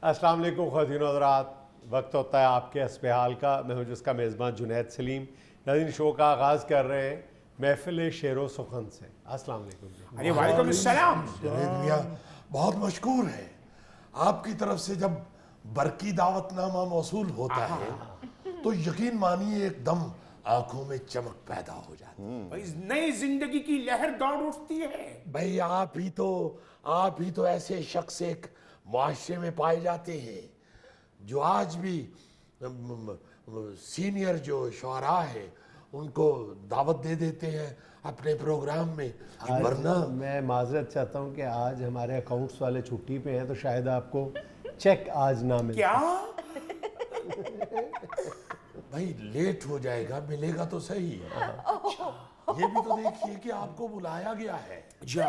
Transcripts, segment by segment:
السلام علیکم خواتین و حضرات، وقت ہوتا ہے آپ کے حسب حال کا. میں ہوں جس کا میزبان جنید سلیم. ناظرین، شو کا آغاز کر رہے ہیں محفل شعر و سخن سے. السلام علیکم جی. ارے وعلیکم السلام. جنید میاں بہت مشکور ہے. آپ کی طرف سے جب برقی دعوت نامہ موصول ہوتا ہے تو یقین مانیے ایک دم آنکھوں میں چمک پیدا ہو جاتی ہے. اس نئی زندگی کی لہر دوڑ اٹھتی ہے. بھائی آپ ہی تو ایسے شخص ایک معاشرے میں پائے جاتے ہیں جو آج بھی سینئر جو شعراء ہیں ان کو دعوت دے دیتے ہیں اپنے پروگرام میں. ورنہ میں معذرت چاہتا ہوں کہ آج ہمارے اکاؤنٹس والے چھٹی پہ ہیں تو شاید آپ کو چیک آج نہ ملے. کیا بھائی لیٹ ہو جائے گا، ملے گا تو صحیح. یہ بھی تو دیکھیے کہ آپ کو بلایا گیا ہے. جا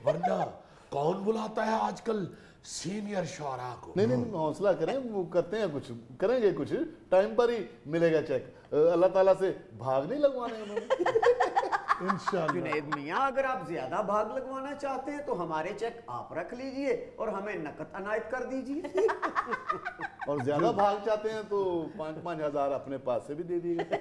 ورنہ کون بلاتا ہے آج کل سینئر شعراء کو. نہیں حوصلہ کریں، وہ کرتے ہیں کچھ، کریں گے کچھ ٹائم پر ہی ملے گا چیک. اللہ تعالیٰ سے بھاگ نہیں لگوانے انہوں نے. انشاءاللہ. جنید میاں، اگر آپ زیادہ بھاگ لگوانا چاہتے ہیں تو ہمارے چیک آپ رکھ لیجئے اور ہمیں نقد عنایت کر دیجئے. اور زیادہ بھاگ چاہتے ہیں تو 5-5 ہزار اپنے پاس سے بھی دے دیے گا.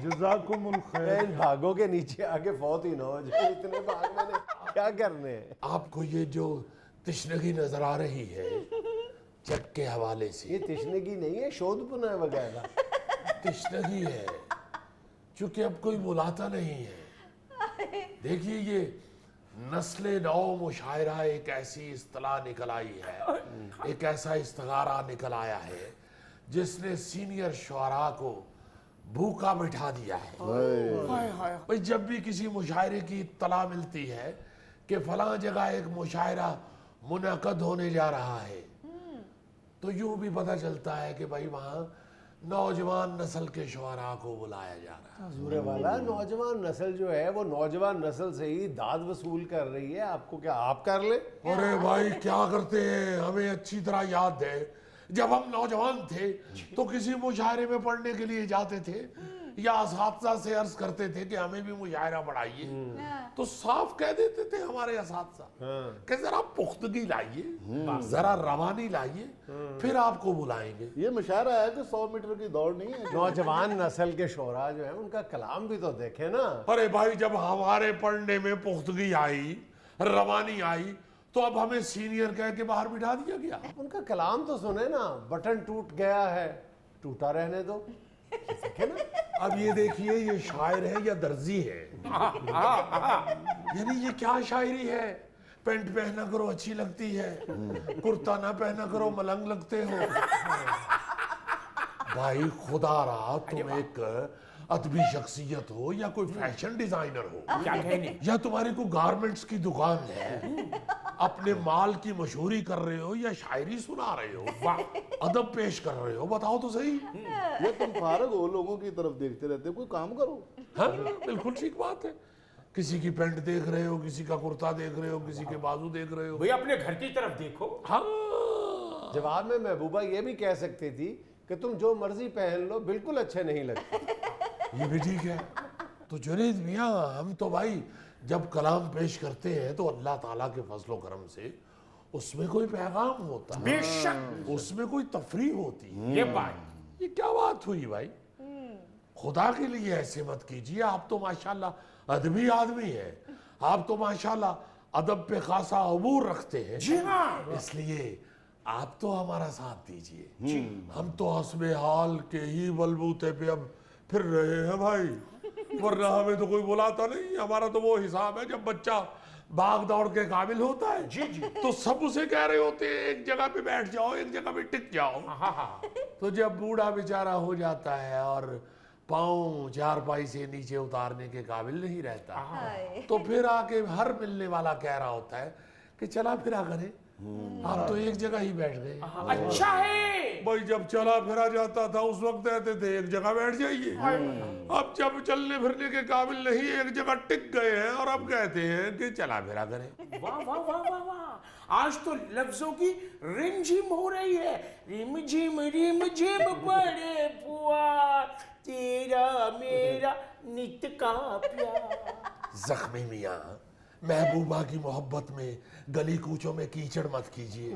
جزاکم الخیر. ان بھاگوں کے نیچے آگے فوت ہی نہ ہو جائے. اتنے بھاگ میں نے کیا کرنے ہیں. آپ کو یہ جو تشنگی نظر آ رہی ہے چیک کے حوالے سے، یہ تشنگی نہیں ہے، شودھ پناہ وغیرہ. تشنگی ہے چونکہ اب کوئی بلاتا نہیں ہے. دیکھیے یہ نسل نو مشاعرہ ایک ایسی اصطلاح نکل آئی ہے، ایک ایسا استعارہ نکل آیا ہے جس نے سینئر شعراء کو بھوکا بٹھا دیا ہے. بھئی جب بھی کسی مشاعرے کی اطلاع ملتی ہے کہ فلاں جگہ ایک مشاعرہ منعقد ہونے جا رہا ہے تو یوں بھی پتہ چلتا ہے کہ بھائی وہاں نوجوان نسل کے شعراء کو بلایا جا رہا ہے. حضور والا، نوجوان نسل جو ہے وہ نوجوان نسل سے ہی داد وصول کر رہی ہے. آپ کو کیا آپ کر لیں؟ ارے بھائی کیا کرتے ہیں، ہمیں اچھی طرح یاد ہے جب ہم نوجوان تھے تو کسی مشاعرے میں پڑھنے کے لیے جاتے تھے یا اساتذہ سے عرض کرتے تھے کہ ہمیں بھی مشاعرہ پڑھائیے تو صاف کہہ دیتے تھے ہمارے اساتذہ کہ ذرا پختگی لائیے، ذرا روانی لائیے، پھر آپ کو بلائیں گے. یہ مشاعرہ ہے کہ 100 میٹر کی دوڑ نہیں ہے. نوجوان نسل کے شعراء جو ہیں ان کا کلام بھی تو دیکھیں نا. ارے بھائی جب ہمارے پڑھنے میں پختگی آئی، روانی آئی تو اب ہمیں سینئر کہہ کے باہر بٹھا دیا گیا. ان کا کلام تو سنیں نا. بٹن ٹوٹ گیا ہے، ٹوٹا رہنے دو. اب یہ دیکھیے یہ شاعر ہے یا درزی ہے؟ یعنی یہ کیا شاعری ہے؟ پینٹ پہنا کرو اچھی لگتی ہے، کرتا نہ پہنا کرو ملنگ لگتے ہو. بھائی خدا رہا تم ایک ادبی شخصیت ہو یا کوئی فیشن ڈیزائنر ہو کیا کہنے. یا تمہاری کوئی گارمنٹس کی دکان ہے، اپنے مال کی مشہوری کر رہے ہو یا شاعری سنا رہے ہو، ادب پیش کر رہے ہو، بتاؤ تو صحیح. یہ تم فارغ ہو لوگوں کی طرف دیکھتے رہتے، کوئی کام کرو. ہاں بالکل ٹھیک بات ہے. کسی کی پینٹ دیکھ رہے ہو، کسی کا کرتا دیکھ رہے ہو، کسی کے بازو دیکھ رہے ہو. بھئی اپنے گھر کی طرف دیکھو. ہاں جواب میں محبوبہ یہ بھی کہہ سکتی تھی کہ تم جو مرضی پہن لو بالکل اچھے نہیں لگتے. یہ بھی ٹھیک ہے. تو جنید میاں ہم تو بھائی جب کلام پیش کرتے ہیں تو اللہ تعالیٰ کے فضل و کرم سے اس میں کوئی پیغام ہوتا ہے، بے شک اس میں کوئی تفریح ہوتی ہے. یہ بات. یہ کیا بات ہوئی بھائی؟ خدا کے لیے ایسے مت کیجیے. آپ تو ماشاءاللہ ادبی آدمی ہیں، آپ تو ماشاءاللہ ادب پہ خاصا عبور رکھتے ہیں. جی ہاں. اس لیے آپ تو ہمارا ساتھ دیجیے. ہم تو حسب حال کے ہی بلبوتے پہ اب پھر رہے ہیں بھائی، ورنہ ہمیں تو کوئی بلاتا نہیں. ہمارا تو وہ حساب ہے جب بچہ بھاگ دوڑ کے قابل ہوتا ہے تو سب اسے کہہ رہے ہوتے ہیں ایک جگہ پہ بیٹھ جاؤ، ایک جگہ پہ ٹک جاؤ. تو جب بوڑھا بیچارہ ہو جاتا ہے اور پاؤں چارپائی سے نیچے اتارنے کے قابل نہیں رہتا تو پھر آ کے ہر ملنے والا کہہ رہا ہوتا ہے کہ چلا پھرا کرے. آپ تو ایک جگہ ہی بیٹھ گئے. اچھا ہے بھائی جب چلا پھرا جاتا تھا اس وقت کہتے تھے ایک جگہ بیٹھ جائیے. اب جب چلنے پھرنے کے قابل نہیں، ایک جگہ ٹک گئے ہیں اور اب کہتے ہیں کہ چلا پھرا کریں. واہ واہ واہ واہ واہ. آج تو لفظوں کی رم جھم ہو رہی ہے. رم جھم پڑے پوا تیرا میرا نت کا پیار. زخمی میاں محبوبہ کی محبت میں گلی کوچوں میں کیچڑ مت کیجیے.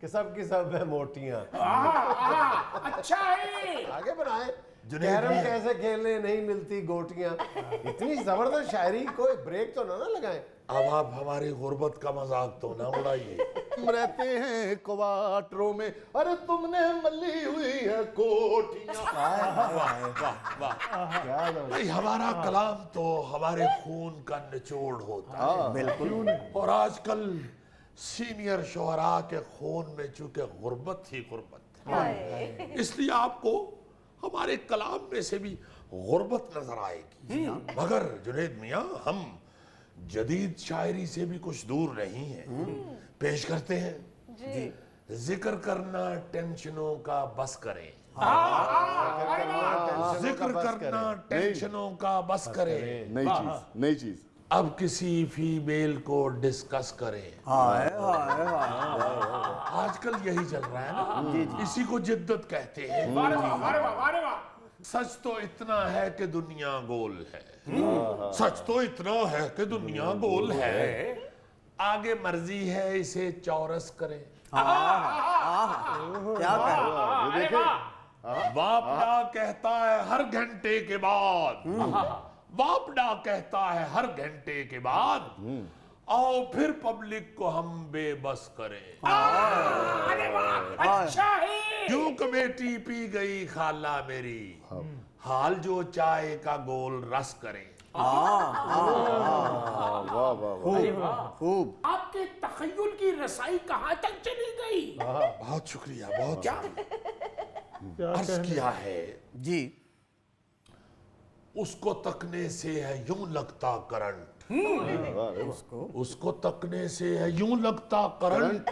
کہ سب کی سب ہیں موٹیاں. اچھا ہے. آگے بنائیں. جنید کیرم بھی- کیسے کھیلنے نہیں ملتی گوٹیاں. اتنی زبردست شاعری, کوئی بریک تو نہ لگائیں. اب آپ ہماری غربت کا مذاق تو نہ اڑائیے. ہم رہتے ہیں کوارٹروں میں, ارے تم نے ملی ہوئی ہے کوٹیاں. نہیں, ہمارا کلام تو ہمارے خون کا نچوڑ ہوتا ہے. بالکل. اور آج کل سینئر شعراء کے خون میں چونکہ غربت ہی غربت ہے, اس لیے آپ کو ہمارے کلام میں سے بھی غربت نظر آئے گی. مگر جنید میاں, ہم جدید شاعری سے بھی کچھ دور نہیں ہیں. پیش کرتے ہیں. ذکر کرنا ٹینشنوں کا بس کریں, ذکر کرنا ٹینشنوں کا بس کریں, نئی چیز. اب کسی فیمیل کو ڈسکس کریں. آج کل یہی چل رہا ہے نا, اسی کو جدت کہتے ہیں. سچ تو اتنا ہے کہ دنیا گول ہے, سچ تو اتنا ہے کہ دنیا گول ہے, آگے مرضی ہے اسے چورس کریں. کیا کہہ واپڈا کہتا ہے ہر گھنٹے کے بعد, واپڈا کہتا ہے ہر گھنٹے کے بعد, آؤ پھر پبلک کو ہم بے بس کریں. اچھا ہے. کیوں کمیٹی پی گئی خالہ میری, حال جو چائے کا گول رس کریں. خوب. آپ کے تخیل کی رسائی کہاں تک چلی گئی؟ بہت شکریہ, بہت شکریہ. عرض کیا ہے, جی. اس کو تکنے سے ہے یوں لگتا کرنٹ, اس کو تکنے سے ہے یوں لگتا کرنٹ,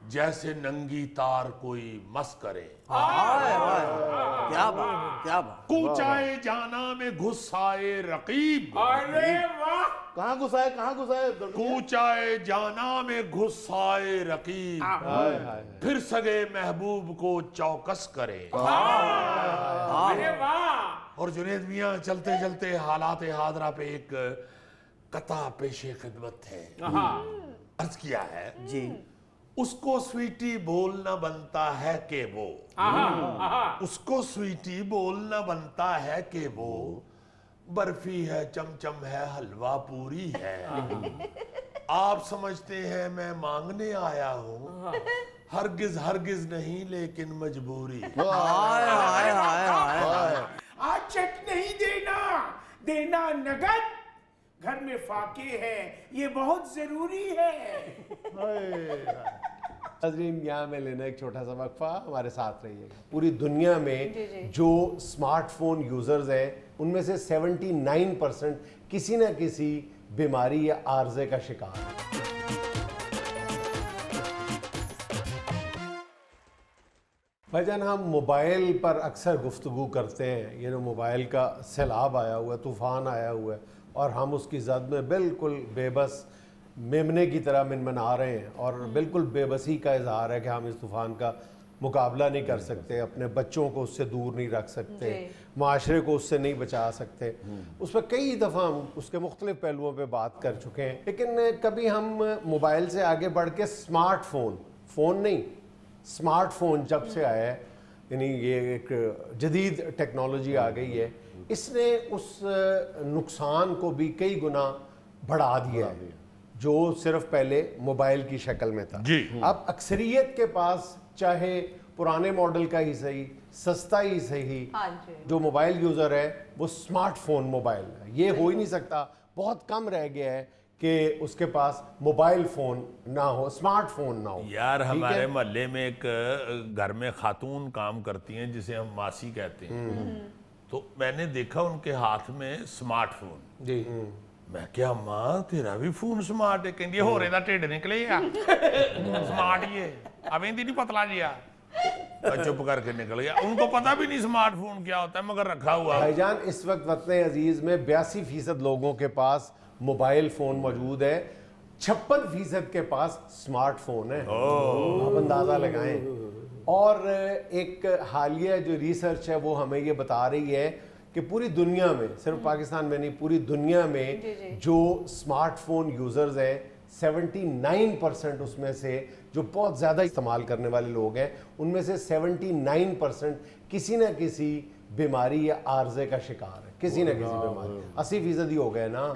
جیسے ننگی تار کوئی مس کرے. کیا بات, کیا بات. کوچائے جانا میں گھس آئے رقیب, ارے واہ. کہاں گھسائے, کہاں گھسائے. کوچائے جانا میں گھس آئے رقیب, پھر سگے محبوب کو چوکس کرے. ارے واہ. اور جنید میاں, چلتے چلتے حالات حاضرہ پہ ایک قطع پیش خدمت ہے. عرض کیا ہے, جی. اس کو سویٹی بولنا بنتا ہے کہ وہ, اس کو سویٹی بولنا بنتا ہے کہ وہ, برفی ہے چمچم ہے حلوہ پوری ہے. آپ سمجھتے ہیں میں مانگنے آیا ہوں, ہرگز ہرگز نہیں لیکن مجبوری. آج چیک نہیں دینا, دینا نگد. گھر میں فاقے ہے, یہ بہت ضروری ہے. ناظرین, یہاں میں لینا ایک چھوٹا سا وقفہ, ہمارے ساتھ رہیے. پوری دنیا میں جو سمارٹ فون یوزرز ہیں, ان میں سے 79% کسی نہ کسی بیماری یا عارضے کا شکار ہے. بھائی جان, ہم موبائل پر اکثر گفتگو کرتے ہیں. یہ جو موبائل کا سیلاب آیا ہوا ہے, طوفان آیا ہوا ہے, اور ہم اس کی زد میں بالکل بے بس میمنے کی طرح منمنا رہے ہیں, اور بالکل بے بسی کا اظہار ہے کہ ہم اس طوفان کا مقابلہ نہیں کر سکتے, اپنے بچوں کو اس سے دور نہیں رکھ سکتے, معاشرے کو اس سے نہیں بچا سکتے. اس پہ کئی دفعہ ہم اس کے مختلف پہلوؤں پہ بات کر چکے ہیں, لیکن کبھی ہم موبائل سے آگے بڑھ کے سمارٹ فون نہیں, سمارٹ فون جب سے آیا ہے, یعنی یہ ایک جدید ٹیکنالوجی آ گئی ہے, اس نے اس نقصان کو بھی کئی گنا بڑھا دیا ہے جو صرف پہلے موبائل کی شکل میں تھا. اب اکثریت کے پاس چاہے پرانے ماڈل کا ہی صحیح, سستا ہی صحیح, جو موبائل یوزر ہے وہ سمارٹ فون موبائل ہے. یہ ہو ہی نہیں سکتا, بہت کم رہ گیا ہے کہ اس کے پاس موبائل فون نہ ہو, سمارٹ فون نہ ہو. یار ہمارے محلے میں ایک گھر میں خاتون کام کرتی ہیں جسے ہم ماسی کہتے ہیں, تو میں نے دیکھا ان کے ہاتھ میں سمارٹ فون. جی, میں کیا ماں تیرا بھی فون سمارٹ ہے؟ کہندی ہو رہے دا ٹھڈ نکلے یا سمارٹ یہ ابھی نہیں پتلا جیا. چپ کر کے نکل گیا. ان کو پتا بھی نہیں سمارٹ فون کیا ہوتا ہے, مگر رکھا ہوا. بھائی جان, اس وقت وطن عزیز میں 82% لوگوں کے پاس موبائل فون موجود ہے, 56% کے پاس سمارٹ فون ہے. آپ اندازہ لگائیں. اور ایک حالیہ جو ریسرچ ہے وہ ہمیں یہ بتا رہی ہے کہ پوری دنیا میں, صرف پاکستان میں نہیں, پوری دنیا میں جو سمارٹ فون یوزرز ہیں 79% اس میں سے جو بہت زیادہ استعمال کرنے والے لوگ ہیں ان میں سے 79% کسی نہ کسی بیماری یا عارضے کا شکار ہے, کسی نہ کسی بیماری. 80% ہی ہو گئے نا.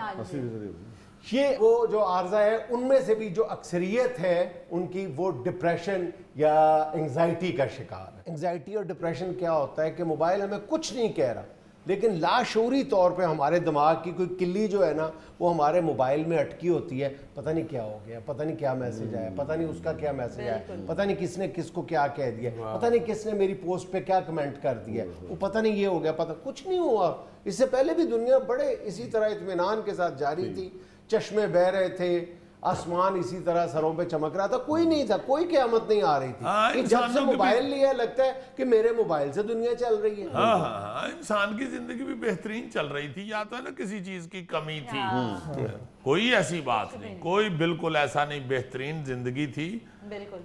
یہ وہ جو عارضہ ہے ان میں سے بھی جو اکثریت ہے ان کی وہ ڈپریشن یا انگزائٹی کا شکار ہے. انگزائٹی اور ڈپریشن کیا ہوتا ہے کہ موبائل ہمیں کچھ نہیں کہہ رہا لیکن لاشعوری طور پہ ہمارے دماغ کی کوئی کلی جو ہے نا وہ ہمارے موبائل میں اٹکی ہوتی ہے. پتہ نہیں کیا ہو گیا, پتہ نہیں کیا میسج آیا, پتہ نہیں اس کا کیا میسج آیا, پتہ نہیں کس نے کس کو کیا کہہ دیا, پتہ نہیں کس نے میری پوسٹ پہ کیا کمنٹ کر دیا, وہ پتہ نہیں یہ ہو گیا, پتہ کچھ نہیں ہوا. اس سے پہلے بھی دنیا بڑے اسی طرح اطمینان کے ساتھ جاری تھی, چشمے بہ رہے تھے, آسمان اسی طرح سروں پہ چمک رہا تھا, کوئی نہیں تھا, کوئی قیامت نہیں آ رہی تھی. جب سے موبائل لیا لگتا ہے کہ میرے موبائل سے دنیا چل رہی ہے. ہاں انسان کی زندگی بھی بہترین چل رہی تھی, یا تو ہے نا کسی چیز کی کمی تھی, کوئی ایسی بات نہیں, کوئی بالکل ایسا نہیں, بہترین زندگی تھی.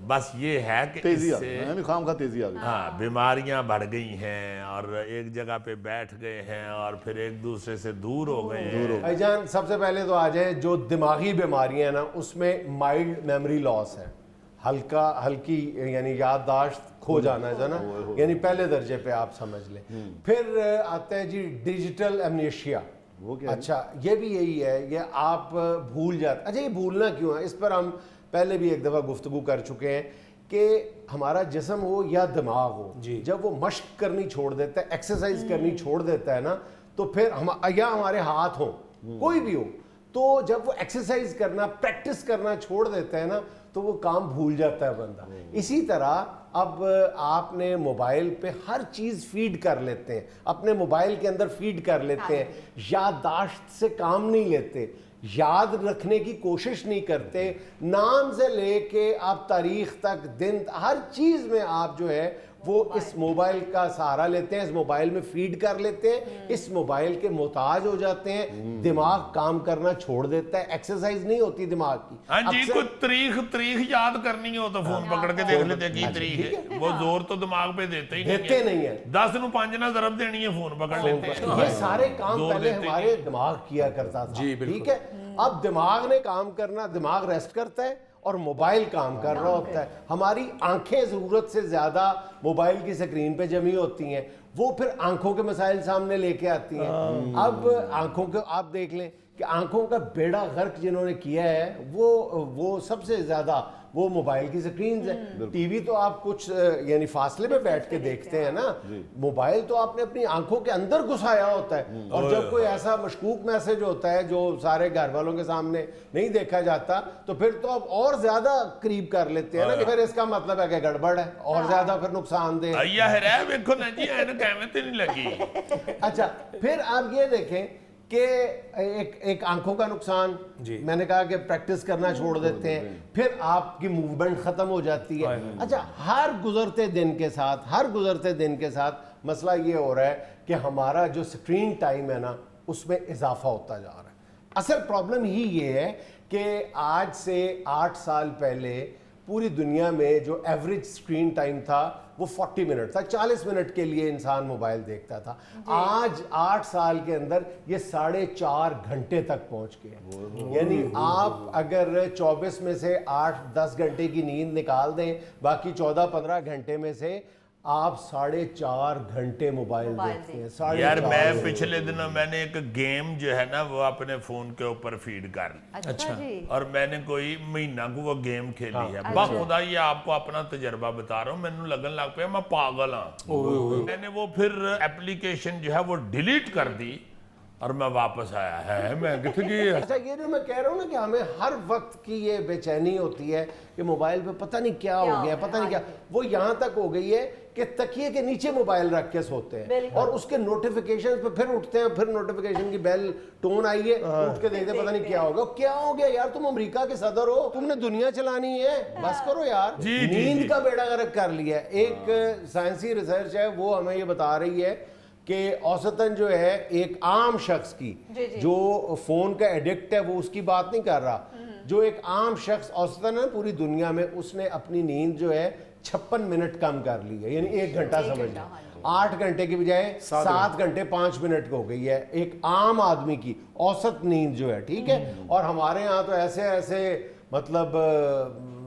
بس یہ ہے کہ تیزی اس آ سے گئی, خام خواہ تیزی آ گئی. ہاں بیماریاں بڑھ گئی ہیں اور ایک جگہ پہ بیٹھ گئے ہیں اور پھر ایک دوسرے سے دور ہو گئے ہیں. بھائی جان سب سے پہلے تو آ جائے جو دماغی بیماریاں ہیں نا اس میں مائلڈ میموری لاس ہے, ہلکی یعنی یادداشت کھو جانا ہے نا, یعنی پہلے درجے پہ آپ سمجھ لیں. پھر آتا ہے جی ڈیجیٹل ایمنیشیا. اچھا یہ بھی یہی ہے, یہ آپ بھول جاتے. اچھا یہ بھولنا کیوں ہے, اس پر ہم پہلے بھی ایک دفعہ گفتگو کر چکے ہیں کہ ہمارا جسم ہو یا دماغ ہو, جب وہ مشق کرنی چھوڑ دیتا ہے, ایکسرسائز کرنی چھوڑ دیتا ہے نا, تو پھر یا ہمارے ہاتھ ہوں کوئی بھی ہو, تو جب وہ ایکسرسائز کرنا پریکٹس کرنا چھوڑ دیتا ہے نا تو وہ کام بھول جاتا ہے بندہ. اسی طرح اب آپ نے موبائل پہ ہر چیز فیڈ کر لیتے ہیں, اپنے موبائل کے اندر فیڈ کر لیتے ہیں, یادداشت سے کام نہیں لیتے, یاد رکھنے کی کوشش نہیں کرتے, نام سے لے کے آپ تاریخ تک دن ہر چیز میں آپ جو ہے وہ اس موبائل کا سہارا لیتے ہیں, اس موبائل میں فیڈ کر لیتے ہیں, اس موبائل کے محتاج ہو جاتے ہیں. دماغ کام کرنا چھوڑ دیتا ہے, ایکسرسائز نہیں ہوتی دماغ کی. ہاں جی کوئی تاریخ یاد کرنی ہو تو فون پکڑ کے دیکھ لیتے کی تاریخ ہے, وہ زور تو دماغ پہ دیتے ہی نہیں ہے. 10 نو 5 نہ ضرب دینی ہے فون پکڑ لیتے ہیں. یہ سارے کام پہلے ہمارے دماغ کیا کرتا تھا, ٹھیک ہے. اب دماغ نے کام کرنا, دماغ ریسٹ کرتا ہے اور موبائل کام کر رہا ہوتا ہے. ہماری آنکھیں ضرورت سے زیادہ موبائل کی سکرین پہ جمی ہوتی ہیں, وہ پھر آنکھوں کے مسائل سامنے لے کے آتی ہیں. اب آنکھوں کو آپ دیکھ لیں کہ آنکھوں کا بیڑا غرق جنہوں نے کیا ہے وہ سب سے زیادہ وہ موبائل کی سکرینز ہیں. ٹی وی تو آپ کچھ یعنی فاصلے پہ بیٹھ کے دیکھتے ہیں نا, موبائل تو آپ نے اپنی آنکھوں کے اندر گھسایا ہوتا ہے, اور جب کوئی ایسا مشکوک میسج ہوتا ہے جو سارے گھر والوں کے سامنے نہیں دیکھا جاتا تو پھر تو آپ اور زیادہ قریب کر لیتے ہیں نا کہ پھر اس کا مطلب ہے کہ گڑبڑ ہے, اور زیادہ پھر نقصان دہ. اچھا پھر آپ یہ دیکھیں کہ ایک آنکھوں کا نقصان, میں نے کہا کہ پریکٹس کرنا چھوڑ دیتے ہیں, پھر آپ کی موومنٹ ختم ہو جاتی ہے. اچھا ہر گزرتے دن کے ساتھ مسئلہ یہ ہو رہا ہے کہ ہمارا جو سکرین ٹائم ہے نا اس میں اضافہ ہوتا جا رہا ہے. اصل پرابلم ہی یہ ہے کہ آج سے 8 سال پہلے پوری دنیا میں جو ایوریج سکرین ٹائم تھا وہ 40 منٹ تھا, 40 منٹ کے لیے انسان موبائل دیکھتا تھا. آج 8 سال کے اندر یہ 4.5 گھنٹے تک پہنچ گئے. یعنی آپ اگر 24 میں سے 8-10 گھنٹے کی نیند نکال دیں, باقی 14-15 گھنٹے میں سے آپ 4.5 گھنٹے موبائل دیکھتے ہیں. یار میں پچھلے دنوں میں نے ایک گیم جو ہے نا وہ اپنے فون کے اوپر فیڈ کر لی, اچھا اور میں نے کوئی مہینہ کو وہ گیم کھیلی ہے. بخدا یہ آپ کو اپنا تجربہ بتا رہا ہوں, میں نے لگن لگ پیا میں پاگل ہوں. میں نے وہ پھر اپلیکیشن جو ہے وہ ڈیلیٹ کر دی اور میں واپس آیا ہے, میں کتنے کی. اچھا یہ جو میں کہہ رہا ہوں نا کہ ہمیں ہر وقت کی یہ بے چینی ہوتی ہے کہ موبائل پہ پتہ نہیں کیا ہو گیا, پتہ نہیں کیا, وہ یہاں تک ہو گئی ہے کہ تکیے کے نیچے موبائل رکھ کے سوتے ہیں اور اس کے نوٹیفیکیشن پہ پھر اٹھتے ہیں, پھر نوٹیفیکیشن کی بیل ٹون آئی ہے, اٹھ کے دیکھتے پتہ نہیں کیا ہوگا. کیا ہو گیا یار, تم امریکہ کے صدر ہو, تم نے دنیا چلانی ہے, بس کرو یار. نیند کا بیڑا غرق کر لیا. ایک سائنسی ریسرچ ہے وہ ہمیں یہ بتا رہی ہے کہ اوسطاً جو ہے ایک عام شخص کی جو فون کا ایڈکٹ ہے وہ اس کی بات نہیں کر رہا, جو ایک عام شخص اوسطاً ہے پوری دنیا میں اس نے اپنی نیند جو ہے 56 منٹ کم کر لی ہے, یعنی 1 گھنٹہ سمجھ لیں. 8 گھنٹے کی بجائے 7 گھنٹے 5 منٹ ہو گئی ہے ایک عام آدمی کی اوسط نیند جو ہے, ٹھیک ہے. اور ہمارے ہاں تو ایسے مطلب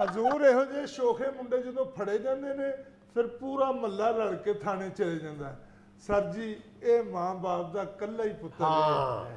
ਹਜ਼ੂਰ ਇਹੋ ਜਿਹੇ ਸ਼ੋਖੇ ਮੁੰਡੇ ਜਦੋਂ ਫੜੇ ਜਾਂਦੇ ਨੇ ਫਿਰ ਪੂਰਾ ਮੱਲਾ ਰਲ ਕੇ ਥਾਣੇ ਚਲੇ ਜਾਂਦਾ। ਸਰ ਜੀ ਇਹ ਮਾਂ-ਬਾਪ ਦਾ ਕੱਲਾ ਹੀ ਪੁੱਤਰ ਹੈ,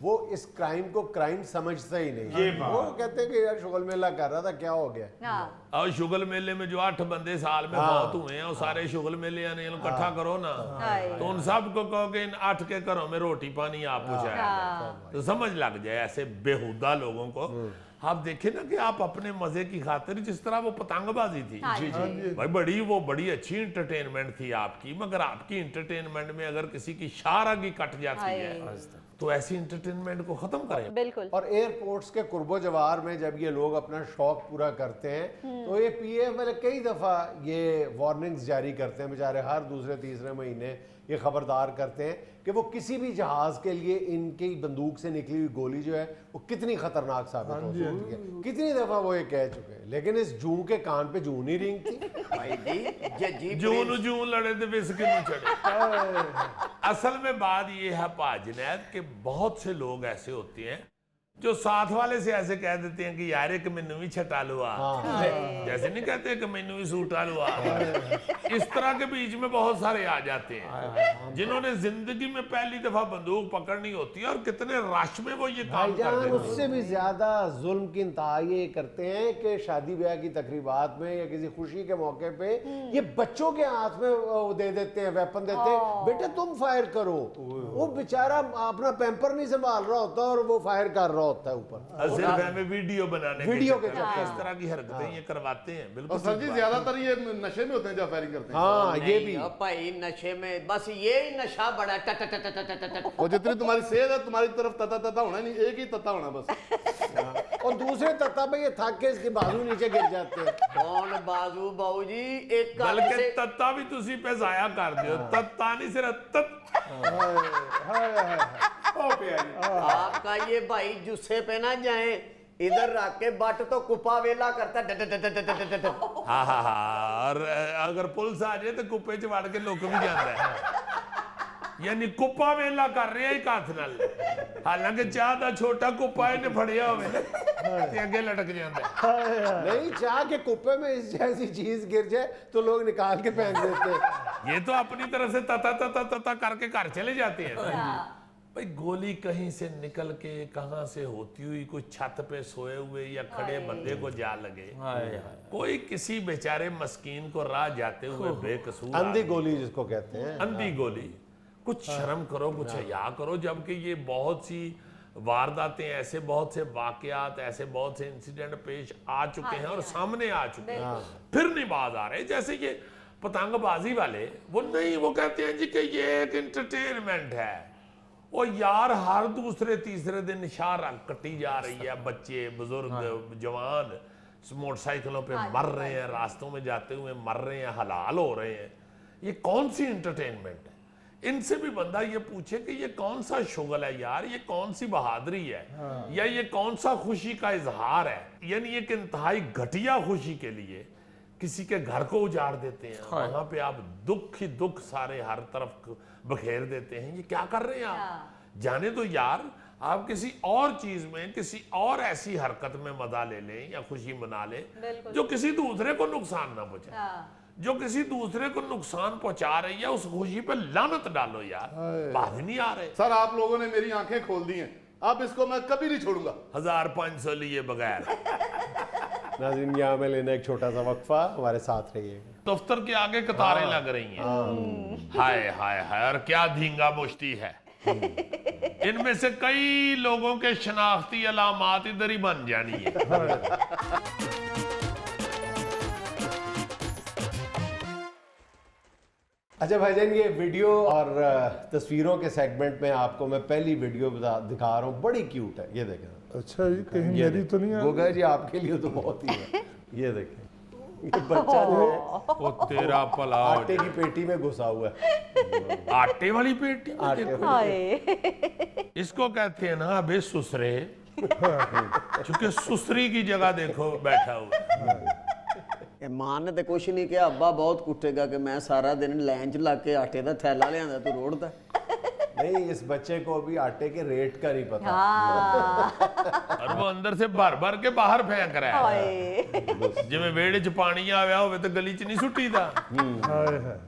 وہ اس کرائم کو کرائم سمجھتا ہی نہیں. وہ کہتے ہیں کہ یار شغل میلہ کر رہا تھا, کیا ہو گیا. اور شغل میلے میں جو 8 بندے سال میں فوت ہوئے ہیں, وہ سارے شغل میلے آنے اکٹھا کرو نا, تو ان سب کو کہو کہ ان 8 کے گھروں میں روٹی پانی آپ پہنچایا, تو سمجھ لگ جائے ایسے بےہودہ لوگوں کو. آپ دیکھیں نا کہ آپ اپنے مزے کی خاطر, جس طرح وہ پتنگ بازی تھی بھائی, وہ بڑی اچھی انٹرٹینمنٹ تھی آپ کی, مگر آپ کی انٹرٹینمنٹ میں اگر کسی کی شارگی کٹ جاتی ہے تو ایسی انٹرٹینمنٹ کو ختم کریں. بالکل. اور ایئرپورٹس کے قرب و جوار میں جب یہ لوگ اپنا شوق پورا کرتے ہیں تو یہ پی اے والے کئی دفعہ یہ وارننگز جاری کرتے ہیں بیچارے, ہر دوسرے تیسرے مہینے یہ خبردار کرتے ہیں کہ وہ کسی بھی جہاز کے لیے ان کی بندوق سے نکلی ہوئی گولی جو ہے وہ کتنی خطرناک ثابت ہو سکتی ہے. کتنی دفعہ وہ یہ کہہ چکے ہیں, لیکن اس جوں کے کان پہ جوں نہیں رینگتی. بھائی جی جون لڑے تو بسکے میں چڑھے. اصل میں بات یہ ہے پا جنید کہ بہت سے لوگ ایسے ہوتے ہیں جو ساتھ والے سے ایسے کہہ دیتے ہیں کہ یار ایک مینوں بھی چھٹا لوا, جیسے نہیں کہتے کہ مینوں بھی سوٹا لوا. اس طرح کے بیچ میں بہت سارے آ جاتے ہیں جنہوں نے زندگی میں پہلی دفعہ بندوق پکڑنی ہوتی ہے, اور کتنے رش میں وہ یہ کام کرتے ہیں. اس سے بھی زیادہ ظلم کی انتہا یہ کرتے ہیں کہ شادی بیاہ کی تقریبات میں یا کسی خوشی کے موقع پہ یہ بچوں کے ہاتھ میں دے دیتے ہیں, ویپن دیتے ہیں, بیٹے تم فائر کرو. وہ بیچارہ اپنا پیمپر نہیں سنبھال رہا ہوتا اور وہ فائر کر رہا ہوتا ہے اوپر. صرف ہمیں ویڈیو بنانے ویڈیو کے اس طرح کی حرکتیں یہ کرواتے ہیں. بالکل. اور سر جی زیادہ تر یہ نشے میں ہوتے ہیں جب فائرنگ کرتے ہیں. ہاں یہ بھی بھائی نشے میں بس یہی نشہ بڑا وہ جتنی تمہاری صحت ہے تمہاری طرف تتا ہونا نہیں, ایک ہی تتا ہونا بس. اور دوسرے تتا پہ یہ تھک کے اس کے بازو نیچے گر جاتے ہیں. کون بازو باؤ جی, ایک بلکہ تتا بھی تسی پہ ضائع کر دیو. تتا نہیں صرف تت. آپ کا یہ بھائی جسے پہ نہ جائیں, ادھر رکھ کے بٹ تو کپا ویلا کرتا ہے. ہاں ہاں ہاں, اور اگر پولیس آ جائے تو کپے چ وڑ کے لوک بھی جاتا ہے. یعنی کپا ویلا کر رہے ایک ہاتھ نال, حالانکہ چاہ دا چھوٹا کپا انہیں پھڑیا ہوئے تے اگے لٹک جاتا ہے. نہیں, چاہ کے کپے میں اس جیسی چیز گر جائے تو لوگ نکال کے پھینک دیتے ہیں. یہ تو اپنی طرف سے تتا تتا تتا کر کے گھر چلے جاتے ہیں. بھئی گولی کہیں سے نکل کے کہاں سے ہوتی ہوئی کوئی چھت پہ سوئے ہوئے یا کھڑے بندے کو جا لگے, کوئی کسی بیچارے مسکین کو راہ جاتے ہوئے بے قصور. اندھی گولی جس کو کہتے ہیں, اندھی گولی. کچھ شرم کرو, کچھ حیا کرو. جبکہ یہ بہت سی وارداتیں, ایسے بہت سے واقعات, ایسے بہت سے انسیڈنٹ پیش آ چکے ہیں اور سامنے آ چکے ہیں, پھر نہیں باز آ رہے. جیسے یہ پتنگ بازی والے, وہ نہیں, وہ کہتے ہیں جی کہ یہ ایک انٹرٹینمنٹ ہے. وہ یار ہر دوسرے تیسرے دن شارہ کٹی جا رہی ہے, بچے بزرگ جوان موٹر سائیکلوں پہ مر رہے ہیں, راستوں میں جاتے ہوئے مر رہے ہیں, حلال ہو رہے ہیں. یہ کون سی انٹرٹینمنٹ ہے؟ ان سے بھی بندہ یہ پوچھے کہ یہ کون سا شغل ہے یار, یہ کون سی بہادری ہے, یا یہ کون سا خوشی کا اظہار ہے. یعنی ایک انتہائی گھٹیا خوشی کے لیے کسی کے گھر کو اجاڑ دیتے ہیں, وہاں پہ آپ دکھ ہی دکھ سارے ہر طرف بکھیر دیتے ہیں. یہ کیا کر رہے ہیں آپ؟ جانے تو یار, آپ کسی اور چیز میں, کسی اور ایسی حرکت میں مزہ لے لیں یا خوشی منا لیں جو کسی دوسرے کو نقصان نہ پہنچائے. جو کسی دوسرے کو نقصان پہنچا رہی ہے اس خوشی پہ لعنت ڈالو یار. باز نہیں آ رہے. سر آپ لوگوں نے میری آنکھیں کھول دی ہیں, اب اس کو میں کبھی نہیں چھوڑوں گا. 1500 لیے بغیر. ناظرین یہاں میں لینا ایک چھوٹا سا وقفہ, ہمارے ساتھ رہیے گا. دفتر کے آگے قطاریں لگ رہی ہیں. ہائے ہائے ہائے, اور کیا دھینگا مشتی ہے. ان میں سے کئی لوگوں کے شناختی علامات ادھر ہی بن جانی ہے. اچھا بھائی جان, یہ ویڈیو اور تصویروں کے سیگمنٹ میں آپ کو میں پہلی ویڈیو دکھا رہا ہوں, بڑی کیوٹ ہے. یہ دیکھیں. اچھا جی, کہیں میری تو نہیں گوگا جی آپ کے لیے تو بہت ہی ہے. یہ دیکھیں, یہ بچہ جو ہے وہ تیرا پلا آٹے کی پیٹی میں گھسا ہوا ہے. آٹے والی پیٹی میں دیکھو. ہائے, اس کو کہتے ہیں نا ابے سسرے, چونکہ سسری کی جگہ دیکھو بیٹھا ہوا. ماں نے تو کچھ نہیں کیا, ابا بہت کٹے گا کہ میں سارا دن لائن چ لگ کے آٹے دا تھیلا لے آندا تو روڑدا. نہیں, اس بچے کو ابھی آٹے کے ریٹ کا نہیں پتا, اور وہ اندر سے بھر بھر کے باہر پھینک رہا ہے. جی میں ویڑے چ پانی آیا ہوئے تو گلی چ نہیں سٹی دا,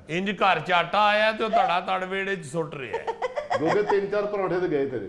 انج گھر چ آٹا آیا تو تڑا تڑ ویڑے چ سٹ رہا ہے. گوگے 3-4 پروٹھے تو گئے تیرے.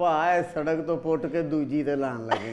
ਭਾ, ਇਹ ਸੜਕ ਤੋਂ ਪੁੱਟ ਕੇ ਦੂਜੀ ਤੇ ਲਾਣ ਲੱਗੇ।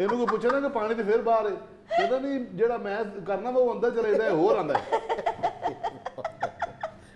ਇਹਨੂੰ ਕੋਈ ਪੁੱਛੇ ਨਾ ਕਿ ਪਾਣੀ ਤੇ ਫਿਰ ਬਾਹਰ ਹੈ, ਕਹਿੰਦਾ ਨਹੀਂ ਜਿਹੜਾ ਮੈਂ ਕਰਨਾ ਵਾ ਉਹ ਅੰਦਰ ਚਲੇ ਜਾਂਦਾ, ਹੋਰ ਆਂਦਾ ਹੈ।